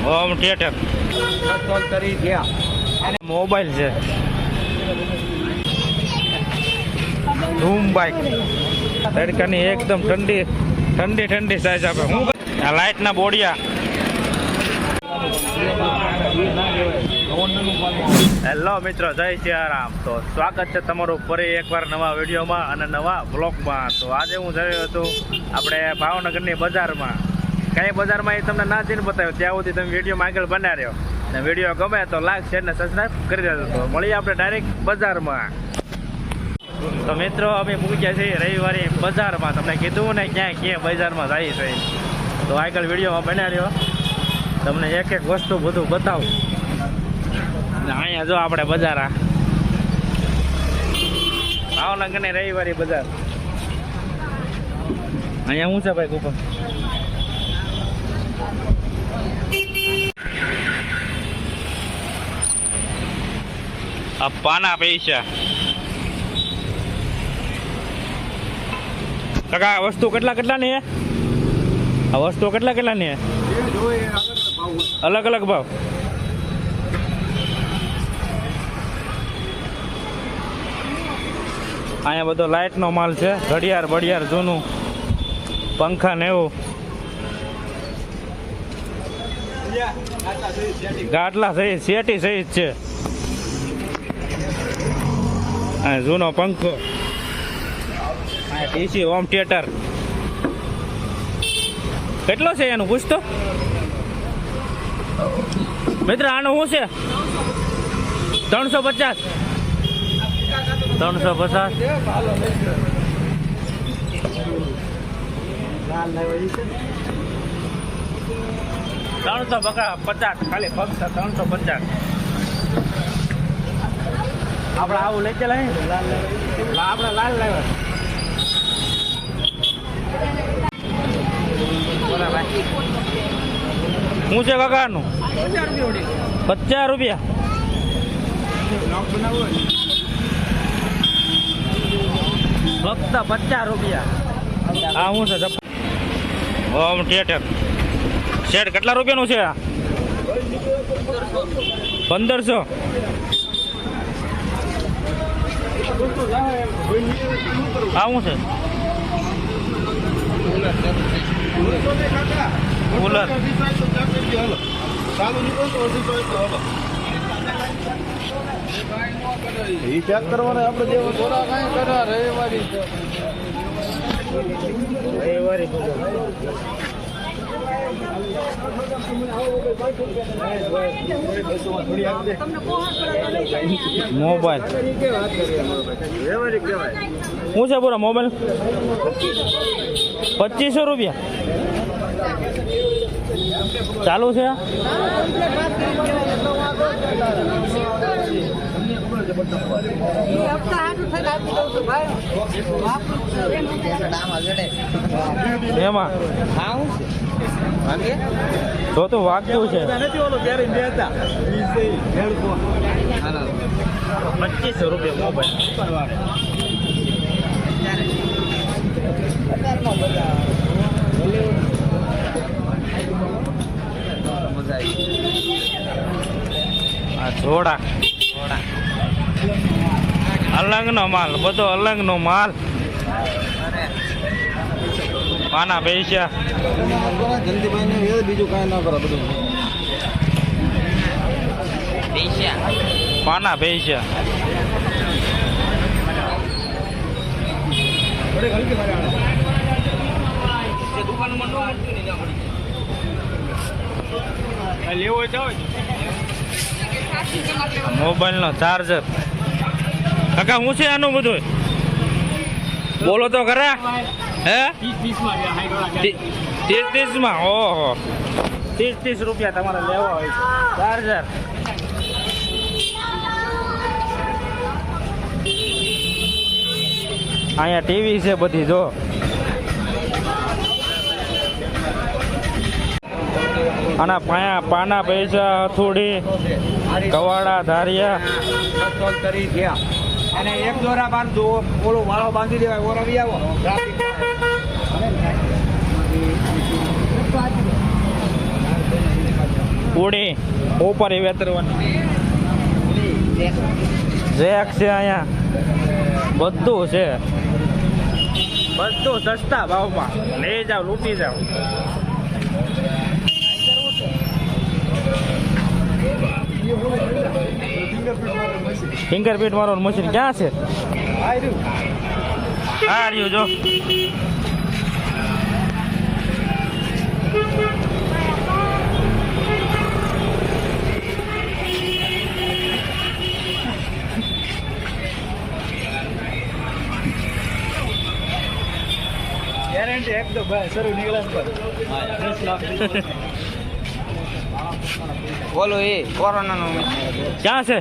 Home theatre mobile છે, ધૂમ bike તડકાની એકદમ ઠંડી ઠંડી ઠંડી સાઈઝ આપે. હું આ લાઇટના બોડિયા. હેલો મિત્રો, જય સિયારામ. તો સ્વાગત છે તમારું ફરી એકવાર નવા વિડીયોમાં અને નવા બ્લોગમાં. તો આજે હું જઈ રહ્યો હતો આપણે ભાવનગરની બજારમાં. કઈ બજારમાં એ તમને ના જઈને બતાવ્યો, ત્યાં સુધી તમે વિડીયોમાં આગળ બના રહ્યો. અને વિડીયો ગમે તો લાઈક શેર ને સબસ્ક્રાઈબ કરી દેજો. તો મળીએ આપણે ડાયરેક્ટ બજારમાં. તો મિત્રો, અમે પૂછ્યા છીએ રવિવારે બજારમાં. તમને કીધું ને ક્યાં બજારમાં જાય છે, તો આગળ વિડીયોમાં બના રહ્યો. તમને એક એક વસ્તુ બધું બતાવું. અહીંયા જો આપણે બજાર, ભાવનગરની રવિવારી બજાર. અહીંયા શું છે ભાઈ કુપન? આ પાના પૈસા. કાકા આ વસ્તુ કેટલાની હે? આ વસ્તુ કેટલાની હે? અલગ અલગ ભાવ. અહીંયા બધો લાઇટનો માલ છે, ઘડિયાળ બડિયાળ જૂનું, પંખા ને એવું. ગાટલા સહિત શેટી સહિત છે. જૂનો પંખો, ટીસી હોમ થિયેટર. કેટલો છે એનું પૂછતો મિત્ર? આનું શું છે? 350. 350. ખાલી ફક્ત 350. આપણે આવું લઈ ચલાય, આપણે લાલ લાવ્યા. શું છે કાકાનું? 50 રૂપિયા. ફક્ત 50 રૂપિયા. હા, શું છે? હોમ થિયેટર શેડ કેટલા રૂપિયાનું છે? 1500. હા, શું છે? કુલર. ચેક કરવાના આપણે જેવો થોડા કાંઈ કરવા રવિવારી મોબાઈલ શું છે પૂરા મોબાઈલ? 2500 રૂપિયા ચાલુ છે. એમાં તો વાગતું છે. 2500 રૂપિયા મોબાઈલ. આ જોડા અલંગનો માલ, બધો અલંગનો માલ. પાના પૈસા. બીજું કાંઈ ના કરો, બધું પાના પૈસા. મોબાઈલ નો ચાર્જર. કાકા શું છે આનું બધું? બોલો તો ખરા. હે 30 માં? ઓહો, 30 રૂપિયા તમારે લેવા હોય ચાર્જર. અહીંયા ટીવી છે બધી જો. આના પાના પૈસા, હથોડી, કવાડા, ધારિયા. અને એક દોરા બાંધો, ઓલો વાળો બાંધી દેવાય. ઓર આવી આવો. પૂડી ઉપર વેતરવાની રેક છે અહીંયા બધું છે બધું સસ્તા ભાવમાં લઈ જાઓ લૂંટી જાઓ ફિંગરપ્રિન્ટ મારવાનું મશીન ક્યાં છે આ રહ્યું જો ગેરંટી એકદમ ભાઈ શરૂ નીકળે બોલો એ કોરોનાનો ક્યાં છે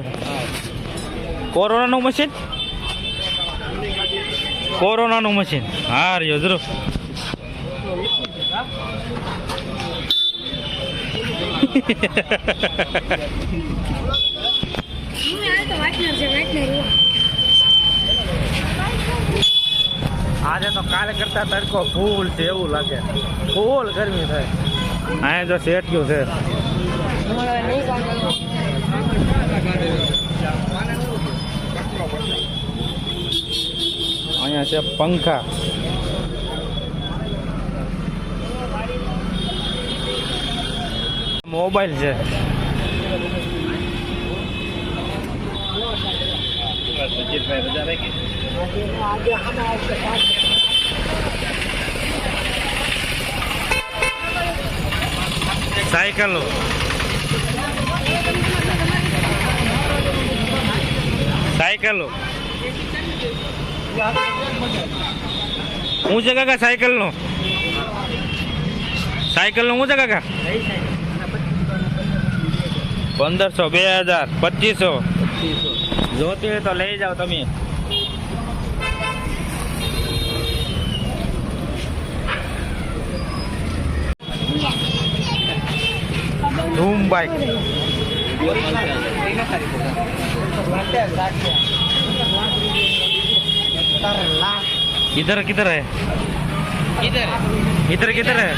કોરોનાનું મશીન કોરોનાનું મશીન હા રહ્યો જરૂર આજે તો કાલે કરતા તડકો ફૂલ છે એવું લાગે ફૂલ ગરમી થાય અહીંયા જો શેઠિયું છે અહીંયા છે પંખા મોબાઈલ છે સાયકલો સાયકલો હું છે કાકા સાયકલનો હું છે કાકા 1500 2000 2500 જોતી હોય તો લઈ જાઓ તમે धूम बाइक इधर किधर है इधर किधर है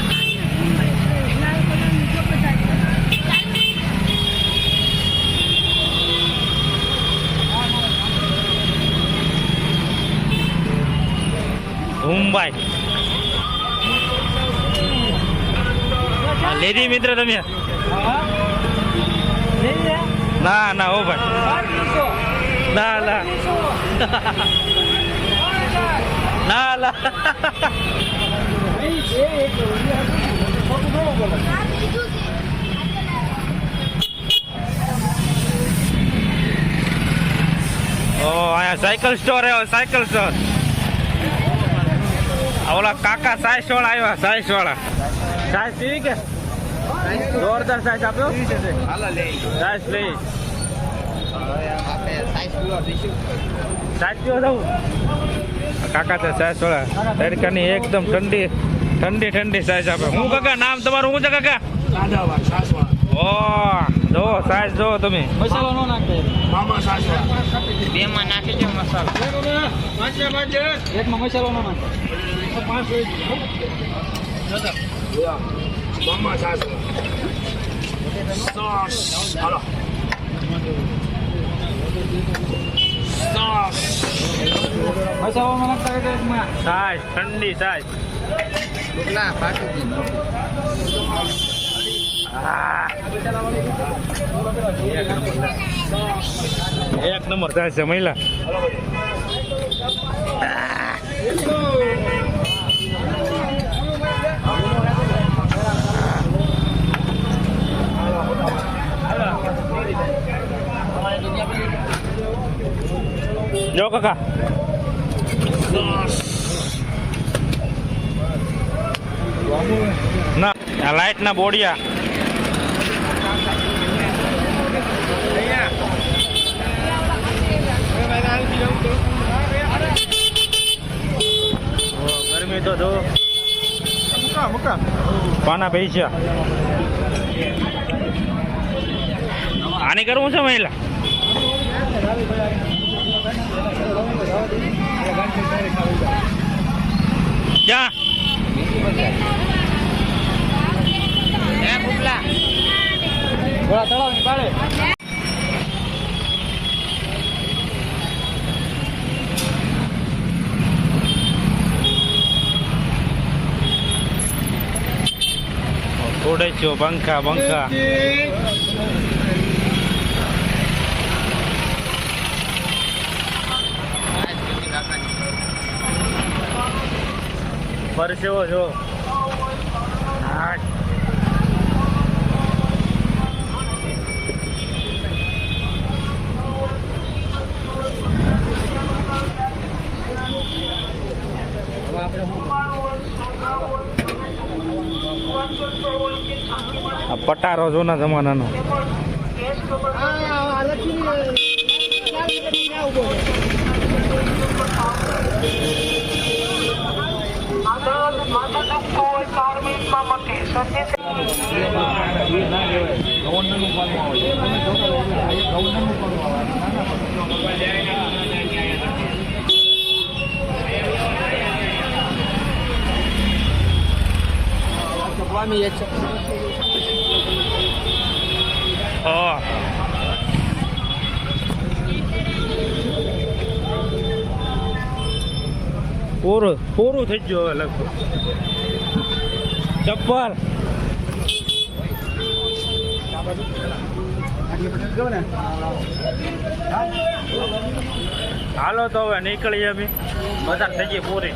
धूम बाइक लेडी मित्र તમે ના ના હો ભાઈ ના ના ના ના ઓ આયા સાયકલ સ્ટોર આવ્યો સાયકલ સ્ટોર ઓલા કાકા સાઈસ વાળા આવ્યા સાઈસ વાળા સાઈસ પીવી કે જોરદાર સાઈસ આપ્યો સાઈસ લઈ સાઈસ પીવો જવું કાકા તો સાઈસ વાળા તડકાની એકદમ ઠંડી ઠંડી ઠંડી સાઈસ આપે હું કાકા નામ તમારું શું છે કાકા ઓ જો સાઈસ જો તમે મસાલો નો નાખે મામા સાસવા બે માં નાખી દે મસાલો એકમાં મસાલો નો નાખે મામા સાસવા સોસ હાલો સોસ મસાલો નો નાખતા એટલે એકમાં સાઈસ ઠંડી સાઈસ ડુકલા પાકી એક નંબર થાય છે મહિલા જો કાકા ના આ લાઈટ ના બોડિયા ગરમી તો જો પાના પૈસા આની કરવું છે મહિલા ક્યાં એ બુકલા ઘોડા તળાવની બાળે થોડે છો પંખા પંખા પરસેવો જો હા. આ પટારો જોના જમાનાનો હા. પૂરું થઈ ગયું હવે લગભગ ચપ્પલ હાલો તો હવે નીકળીએ અમે બજાર થઈ ગઈ પૂરી.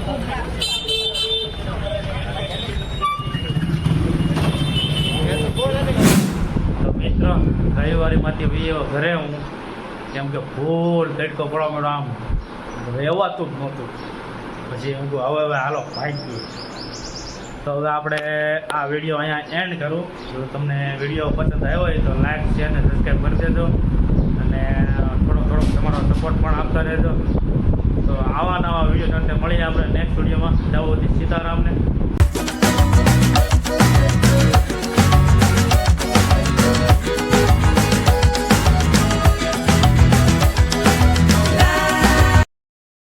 તો મિત્રો રવિવારીમાંથી બી ઘરે હું કેમ કે ફૂલ તડકો પડવા માંડો આમ રહેવાતું જ નહોતું. પછી હું કહું હવે હાલો ભાગીએ. તો હવે આપણે આ વિડીયો અહીંયા એન્ડ કરું. જો તમને વિડીયો પસંદ આવ્યો હોય તો લાઈક શેર અને સબસ્ક્રાઈબ કરી દેજો અને થોડોક તમારો સપોર્ટ પણ આપતા રહેજો. તો આવા નવા વિડીયો સાથે મળીએ આપણે નેક્સ્ટ વિડીયોમાં. જય સીતારામને.